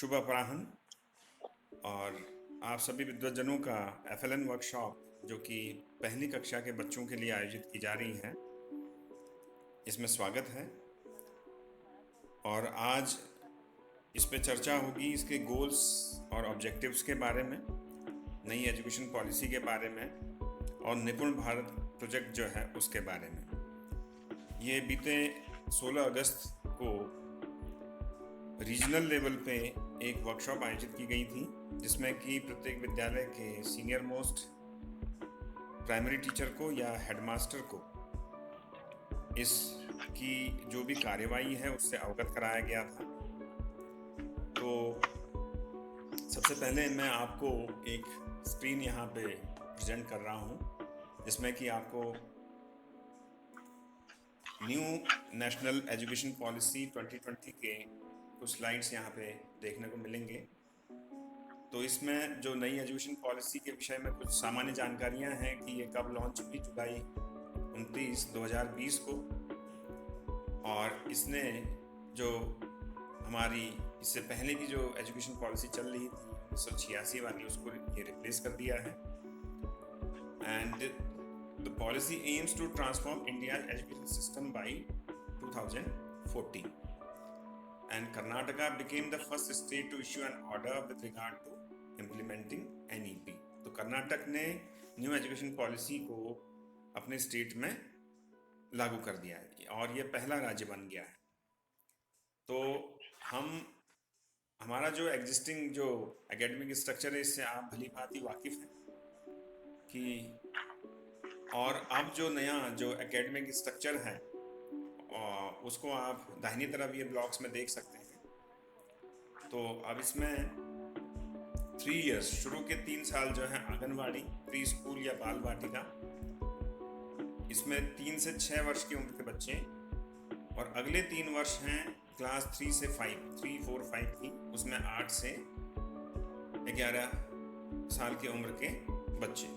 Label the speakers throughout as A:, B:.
A: शुभ अपराह्न। और आप सभी विद्वज्जनों का एफएलएन वर्कशॉप जो कि पहली कक्षा के बच्चों के लिए आयोजित की जा रही है, इसमें स्वागत है। और आज इस पे चर्चा होगी इसके गोल्स और ऑब्जेक्टिव्स के बारे में, नई एजुकेशन पॉलिसी के बारे में और निपुण भारत प्रोजेक्ट जो है उसके बारे में। ये बीते 16 अगस्त को रीजनल लेवल पे एक वर्कशॉप आयोजित की गई थी, जिसमें कि प्रत्येक विद्यालय के सीनियर मोस्ट प्राइमरी टीचर को या हेडमास्टर को इसकी जो भी कार्यवाही है उससे अवगत कराया गया था। तो सबसे पहले मैं आपको एक स्क्रीन यहाँ पे प्रेजेंट कर रहा हूँ, जिसमें कि आपको न्यू नेशनल एजुकेशन पॉलिसी 2020 के कुछ स्लाइड्स यहाँ पे देखने को मिलेंगे। तो इसमें जो नई एजुकेशन पॉलिसी के विषय में कुछ सामान्य जानकारियाँ हैं कि ये कब लॉन्च हुई, जुलाई 29, 2020 को। और इसने जो हमारी इससे पहले की जो एजुकेशन पॉलिसी चल रही थी 1986 वाली, उसको ये रिप्लेस कर दिया है। And the policy aims to transform India education system by 2014। And Karnataka became the first state to issue an order with regard to implementing NEP. तो कर्नाटक ने न्यू एजुकेशन पॉलिसी को अपने स्टेट में लागू कर दिया है और ये पहला राज्य बन गया है। तो हमारा जो एग्जिस्टिंग जो एकेडमिक स्ट्रक्चर है, इससे आप भली भांति वाकिफ हैं कि और अब जो नया जो एकेडमिक स्ट्रक्चर है उसको आप दाहिनी तरफ ये ब्लॉक्स में देख सकते हैं। तो अब इसमें 3 इयर्स, शुरू के 3 साल जो है आंगनवाड़ी, प्री स्कूल या बाल वाटिका, इसमें 3 से 6 वर्ष की उम्र के बच्चे, और अगले 3 वर्ष हैं क्लास 3 से 5, 3, 4, 5 की, उसमें 8 से 11 साल की उम्र के बच्चे।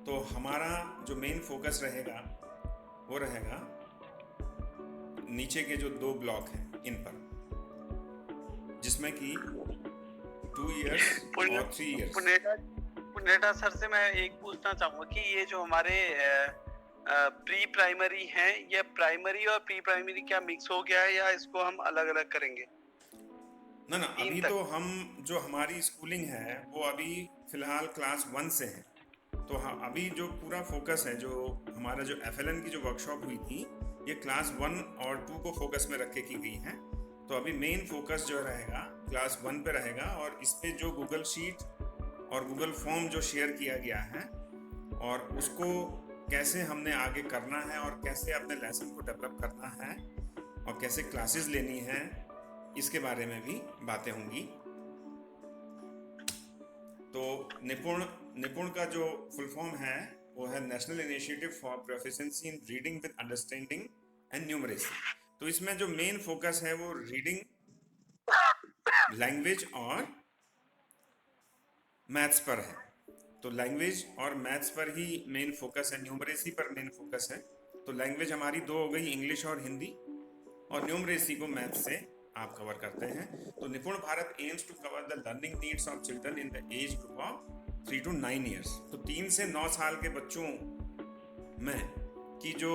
A: तो हमारा जो मेन फोकस रहेगा वो रहेगा नीचे के जो 2 ब्लॉक हैं इन पर, जिसमें कि 2 इयर्स और 3 इयर्स।
B: पुनेटा सर से मैं एक पूछना चाहूंगा कि ये जो हमारे प्री प्राइमरी हैं, ये प्राइमरी और प्री प्राइमरी क्या मिक्स हो गया है या इसको हम अलग अलग करेंगे?
A: ना, अभी तो हम जो हमारी स्कूलिंग है वो अभी फिलहाल क्लास 1 से है। तो हाँ, अभी जो पूरा फोकस है, जो हमारा जो एफएलएन की जो वर्कशॉप हुई थी, ये क्लास 1 और 2 को फोकस में रख के की गई है। तो अभी मेन फोकस जो रहेगा क्लास 1 पे रहेगा, और इस पे जो गूगल शीट और गूगल फॉर्म जो शेयर किया गया है और उसको कैसे हमने आगे करना है और कैसे अपने लेसन को डेवलप करना है और कैसे क्लासेस लेनी है, इसके बारे में भी बातें होंगी। तो निपुण का जो फुल फॉर्म है वो है national initiative for proficiency in reading with understanding and numeracy. तो इसमें जो मेन फोकस है वो रीडिंग, लैंग्वेज और मैथ्स पर है। तो लैंग्वेज और मैथ्स पर ही मेन फोकस है, न्यूमरेसी पर मेन फोकस है। तो लैंग्वेज हमारी 2 हो गई, इंग्लिश और हिंदी, और न्यूमरेसी को मैथ्स से आप कवर करते हैं। तो Nipun Bharat aims to cover the learning needs of children in the age group of 3 to 9 years. तो 3 से 9 साल के बच्चों में की जो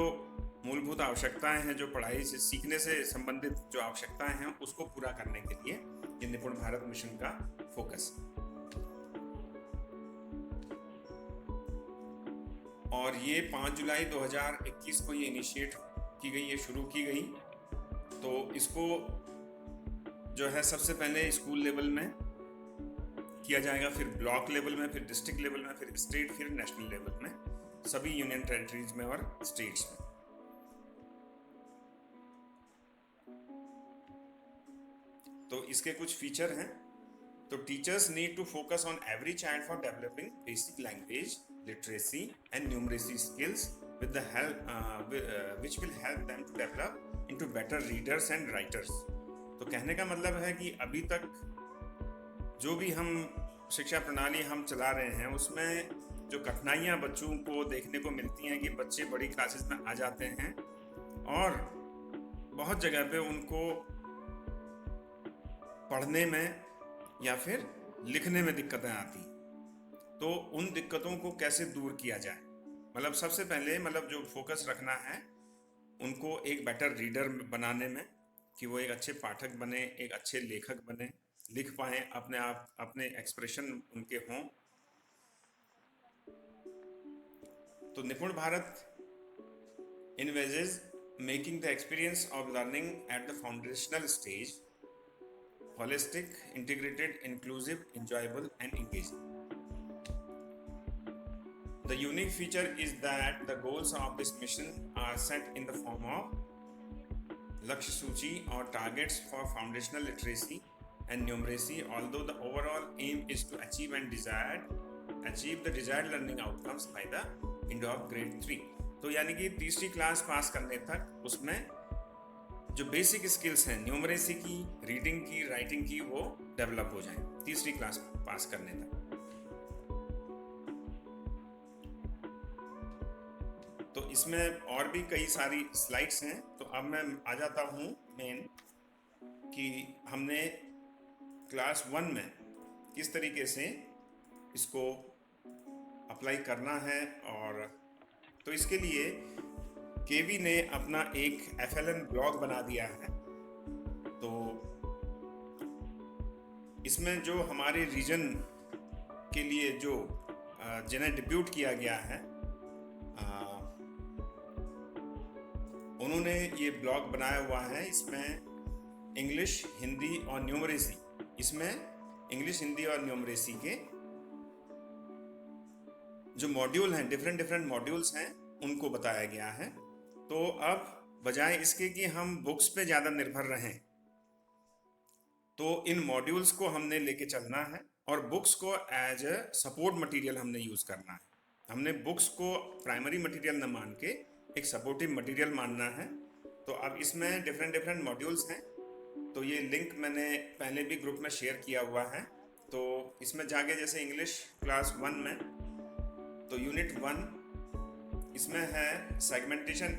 A: मूलभूत आवश्यकताएं हैं, जो पढ़ाई से सीखने से संबंधित जो आवश्यकताएं हैं, उसको पूरा करने के लिए ये निपुण भारत मिशन का फोकस है। और ये 5 जुलाई 2021 को ये इनिशिएट की गई, ये शुरू की गई। तो इसको जो है सबसे पहले स्कूल लेवल में किया जाएगा, फिर ब्लॉक लेवल में, फिर डिस्ट्रिक्ट लेवल में, फिर स्टेट, फिर नेशनल लेवल में, सभी यूनियन टेरिटरीज में और स्टेट्स में। तो इसके कुछ फीचर हैं। तो teachers need to focus on every child for developing basic language, literacy and numeracy skills with the help which will help them to develop into better readers and writers. तो कहने का मतलब है कि अभी तक जो भी हम शिक्षा प्रणाली हम चला रहे हैं, उसमें जो कठिनाइयाँ बच्चों को देखने को मिलती हैं कि बच्चे बड़ी क्लासेस में आ जाते हैं और बहुत जगह पे उनको पढ़ने में या फिर लिखने में दिक्कतें आती, तो उन दिक्कतों को कैसे दूर किया जाए। मतलब सबसे पहले मतलब जो फोकस रखना है उनको एक बेटर रीडर बनाने में, कि वो एक अच्छे पाठक बने, एक अच्छे लेखक बने, लिख पाएँ, अपने आप अपने एक्सप्रेशन उनके हों। तो Nipun Bharat envisages making the experience of learning at the foundational stage holistic, integrated, inclusive, enjoyable, and engaging. The unique feature is that the goals of this mission are set in the form of Lakshya Suchi or targets for foundational literacy and numeracy, although the overall aim is to achieve the desired learning outcomes by the end of grade 3. तो यानी कि तीसरी class pass करने तक उसमें जो basic skills हैं numeracy की, रीडिंग की, राइटिंग की, वो डेवलप हो जाएं तीसरी क्लास पास करने तक। तो इसमें और भी कई सारी स्लाइड्स हैं, तो अब मैं आ जाता हूँ मेन कि हमने क्लास 1 में किस तरीके से इसको अप्लाई करना है। और तो इसके लिए केवी ने अपना एक FLN ब्लॉग बना दिया है। तो इसमें जो हमारे रीजन के लिए जो जिन्हें डिप्यूट किया गया है, उन्होंने ये ब्लॉग बनाया हुआ है। इसमें इंग्लिश, हिंदी और न्यूमरेसी, इसमें इंग्लिश, हिंदी और न्यूमरेसी के जो मॉड्यूल हैं, डिफरेंट मॉड्यूल्स हैं, उनको बताया गया है। तो अब बजाय इसके कि हम बुक्स पे ज़्यादा निर्भर रहें, तो इन मॉड्यूल्स को हमने लेके चलना है और बुक्स को एज अ सपोर्ट मटेरियल हमने यूज़ करना है। हमने बुक्स को प्राइमरी मटेरियल न मान के एक सपोर्टिव मटेरियल मानना है। तो अब इसमें डिफरेंट मॉड्यूल्स हैं। तो ये लिंक मैंने पहले भी ग्रुप में शेयर किया हुआ है। तो इसमें जाके जैसे इंग्लिश क्लास 1 में, तो यूनिट 1 इसमें है segmentation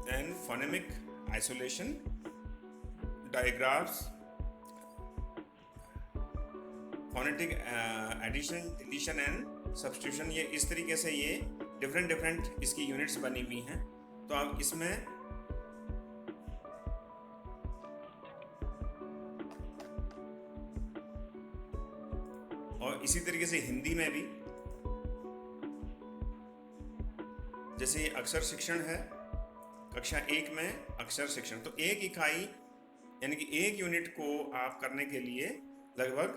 A: and phonemic isolation, digraphs, phonetic addition, deletion and substitution. ये इस तरीके से ये डिफरेंट इसकी यूनिट्स बनी हुई हैं। तो अब इसमें और इसी तरीके से हिंदी में भी जैसे ये अक्षर शिक्षण है, कक्षा 1 में अक्षर शिक्षण, तो एक इकाई यानी कि एक यूनिट को आप करने के लिए लगभग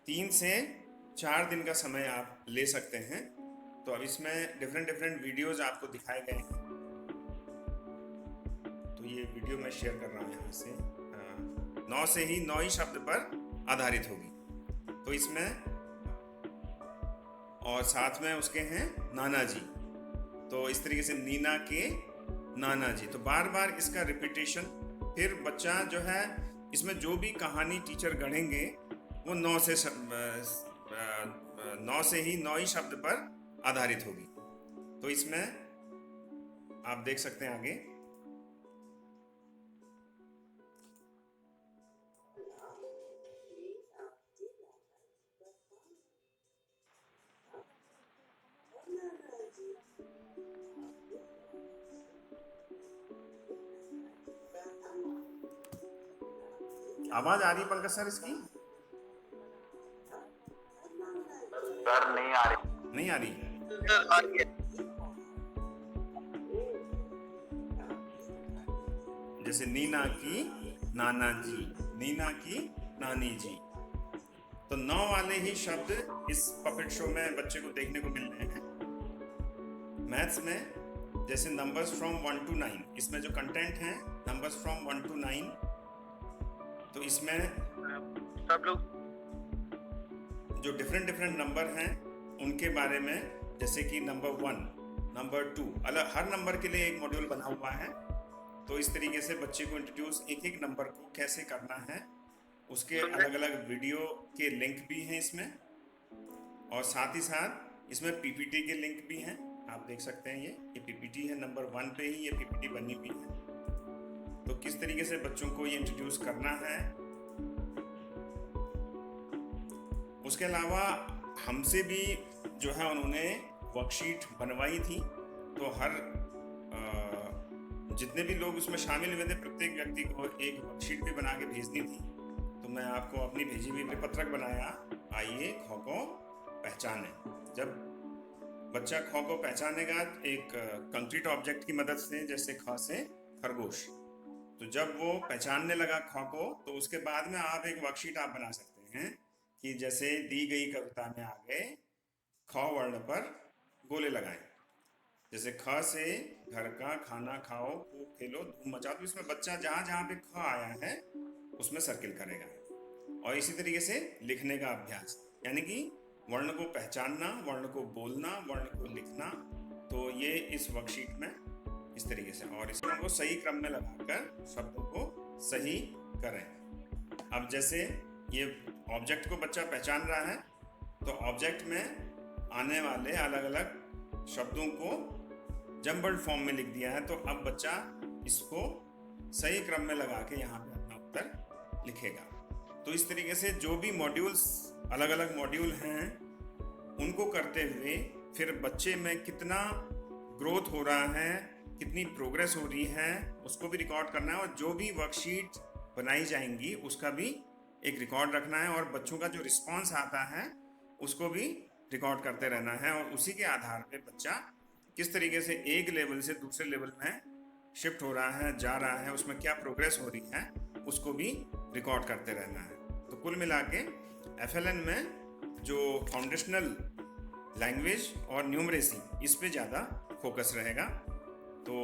A: 3 से 4 दिन का समय आप ले सकते हैं। तो अब इसमें डिफरेंट वीडियोस आपको दिखाए गए हैं। तो ये वीडियो मैं शेयर कर रहा हूँ यहाँ से। 9 से ही 9 ही शब्द पर आधारित होगी। तो इसमें और साथ में उसके हैं नाना जी, तो इस तरीके से नीना के नाना जी। तो बार बार इसका रिपीटेशन, फिर बच्चा जो है इसमें जो भी कहानी टीचर गढ़ेंगे वो 9 से ही 9 ही शब्द पर आधारित होगी। तो इसमें आप देख सकते हैं आगे। आवाज आ रही है पंकज सर इसकी?
C: सर नहीं आ रही।
A: नहीं आ रही? जैसे नीना की नाना जी, नीना की नानी जी। तो 9 वाले ही शब्द इस पपेट शो में बच्चे को देखने को मिल रहे हैं। मैथ्स में जैसे नंबर्स फ्रॉम 1 to 9, इसमें जो कंटेंट है नंबर्स फ्रॉम 1 to 9, तो इसमें
B: सब लोग
A: जो डिफरेंट नंबर हैं उनके बारे में, जैसे कि नंबर 1, नंबर 2, अलग हर नंबर के लिए एक मॉड्यूल बना हुआ है। तो इस तरीके से बच्चे को इंट्रोड्यूस एक नंबर को कैसे करना है, उसके अलग वीडियो के लिंक भी हैं इसमें, और साथ ही साथ इसमें पीपीटी के लिंक भी हैं। आप देख सकते हैं ये पीपीटी है, नंबर 1 पे ही ये पीपीटी बनी हुई है। तो किस तरीके से बच्चों को ये इंट्रोड्यूस करना है उसके अलावा हमसे भी जो है उन्होंने वर्कशीट बनवाई थी, तो हर जितने भी लोग उसमें शामिल हुए थे प्रत्येक व्यक्ति को एक वर्कशीट भी बना के भेजनी थी। तो मैं आपको अपनी भेजी हुई प्रपत्रक बनाया, आइए ख को पहचाने। जब बच्चा ख को पहचानेगा एक कंक्रीट ऑब्जेक्ट की मदद से, जैसे ख से खरगोश, तो जब वो पहचानने लगा ख को, तो उसके बाद में आप एक वर्कशीट आप बना सकते हैं कि जैसे दी गई कविता में आगे ख वर्ण पर गोले लगाएं। जैसे ख से घर का खाना खाओ, खूब खेलो, धूम मचाओ, तो इसमें बच्चा जहाँ जहाँ पे ख आया है उसमें सर्किल करेगा। और इसी तरीके से लिखने का अभ्यास, यानी कि वर्ण को पहचानना, वर्ण को बोलना, वर्ण को लिखना, तो ये इस वर्कशीट में इस तरीके से, और इसको को सही क्रम में लगाकर शब्दों को सही करें। अब जैसे ये ऑब्जेक्ट को बच्चा पहचान रहा है, तो ऑब्जेक्ट में आने वाले अलग अलग शब्दों को जम्बल्ड फॉर्म में लिख दिया है, तो अब बच्चा इसको सही क्रम में लगा के यहाँ पे अपना उत्तर लिखेगा। तो इस तरीके से जो भी मॉड्यूल्स, अलग अलग मॉड्यूल हैं, उनको करते हुए फिर बच्चे में कितना ग्रोथ हो रहा है, कितनी प्रोग्रेस हो रही है, उसको भी रिकॉर्ड करना है, और जो भी वर्कशीट बनाई जाएंगी उसका भी एक रिकॉर्ड रखना है, और बच्चों का जो रिस्पॉन्स आता है उसको भी रिकॉर्ड करते रहना है, और उसी के आधार पे बच्चा किस तरीके से एक लेवल से दूसरे लेवल में शिफ्ट हो रहा है, जा रहा है, उसमें क्या प्रोग्रेस हो रही है, उसको भी रिकॉर्ड करते रहना है। तो कुल मिला के FLN में जो फाउंडेशनल लैंग्वेज और न्यूमरेसी, इस पे ज़्यादा फोकस रहेगा। तो